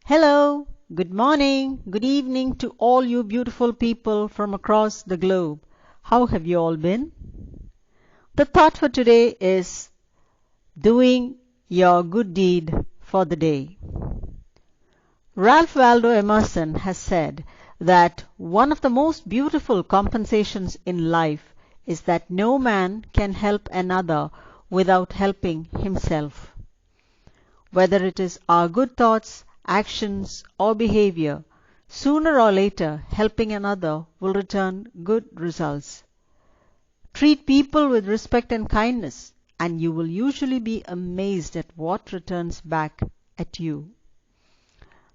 Hello, good morning, good evening to all you beautiful people from across the globe. How have you all been? The thought for today is doing your good deed for the day. Ralph Waldo Emerson has said that one of the most beautiful compensations in life is that no man can help another without helping himself. Whether it is our good thoughts, actions, or behavior, sooner or later helping another will return good results. Treat people with respect and kindness, and you will usually be amazed at what returns back at you.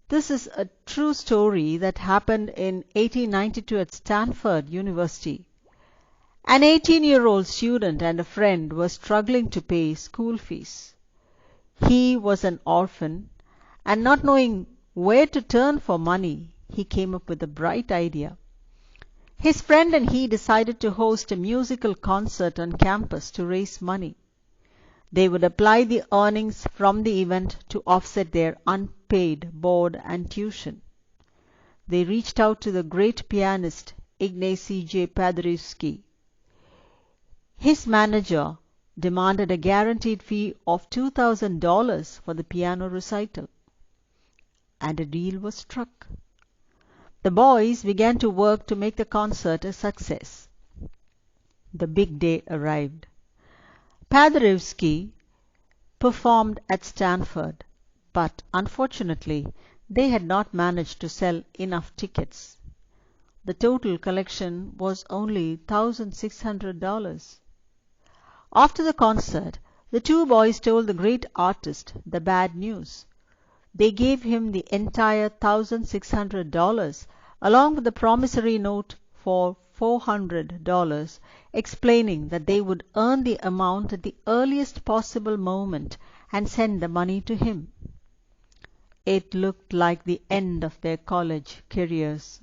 This is a true story that happened in 1892 at Stanford University. An 18-year-old student and a friend were struggling to pay school fees. He was an orphan, and not knowing where to turn for money, he came up with a bright idea. His friend and he decided to host a musical concert on campus to raise money. They would apply the earnings from the event to offset their unpaid board and tuition. They reached out to the great pianist Ignacy J. Paderewski. His manager demanded a guaranteed fee of $2,000 for the piano recital, and a deal was struck. The boys began to work to make the concert a success. The big day arrived. Paderewski performed at Stanford, but unfortunately they had not managed to sell enough tickets. The total collection was only $1,600. After the concert, the two boys told the great artist the bad news. They gave him the entire $1,600 along with the promissory note for $400, explaining that they would earn the amount at the earliest possible moment and send the money to him. It looked like the end of their college careers.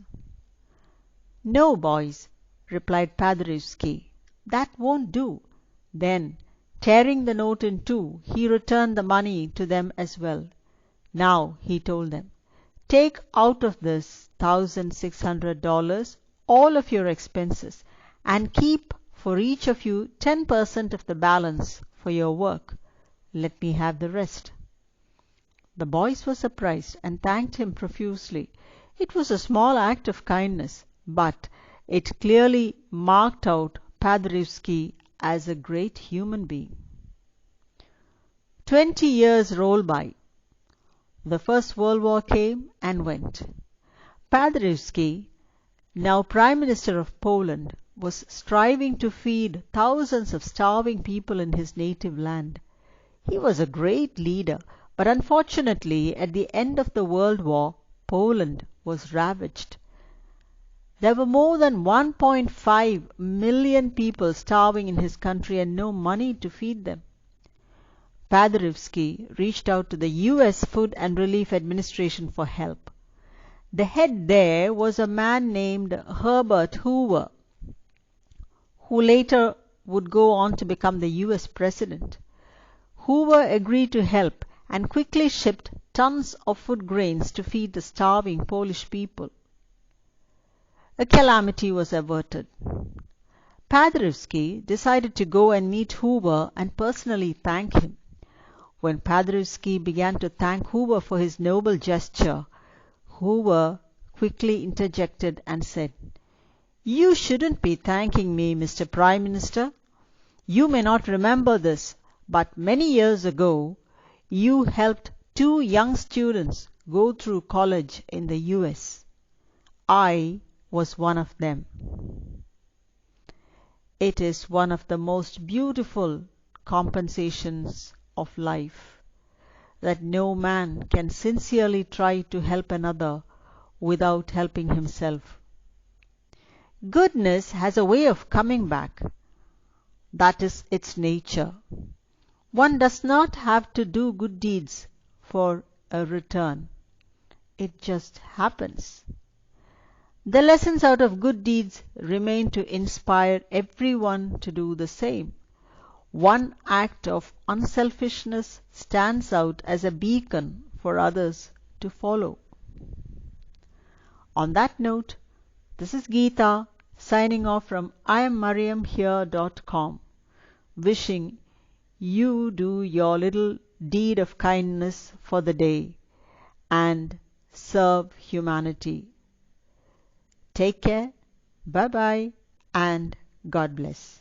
"No, boys," replied Paderewski, "that won't do." Then, tearing the note in two, he returned the money to them as well. "Now," he told them, "take out of this $1,600 all of your expenses and keep for each of you 10% of the balance for your work. Let me have the rest." The boys were surprised and thanked him profusely. It was a small act of kindness, but it clearly marked out Paderewski as a great human being. 20 years rolled by. The First World War came and went. Paderewski, now Prime Minister of Poland, was striving to feed thousands of starving people in his native land. He was a great leader, but unfortunately at the end of the World War, Poland was ravaged. There were more than 1.5 million people starving in his country and no money to feed them. Paderewski reached out to the U.S. Food and Relief Administration for help. The head there was a man named Herbert Hoover, who later would go on to become the U.S. President. Hoover agreed to help and quickly shipped tons of food grains to feed the starving Polish people. A calamity was averted. Paderewski decided to go and meet Hoover and personally thank him. When Paderewski began to thank Hoover for his noble gesture, Hoover quickly interjected and said, "You shouldn't be thanking me, Mr. Prime Minister. You may not remember this, but many years ago, you helped 2 young students go through college in the U.S. I was one of them." It is one of the most beautiful compensations of life that no man can sincerely try to help another without helping himself. Goodness has a way of coming back. That is its nature. One does not have to do good deeds for a return. It just happens. The lessons out of good deeds remain to inspire everyone to do the same. One act of unselfishness stands out as a beacon for others to follow. On that note, this is Geeta signing off from IAMMARRIAMHERE.com, wishing you do your little deed of kindness for the day and serve humanity. Take care, bye bye, and God bless.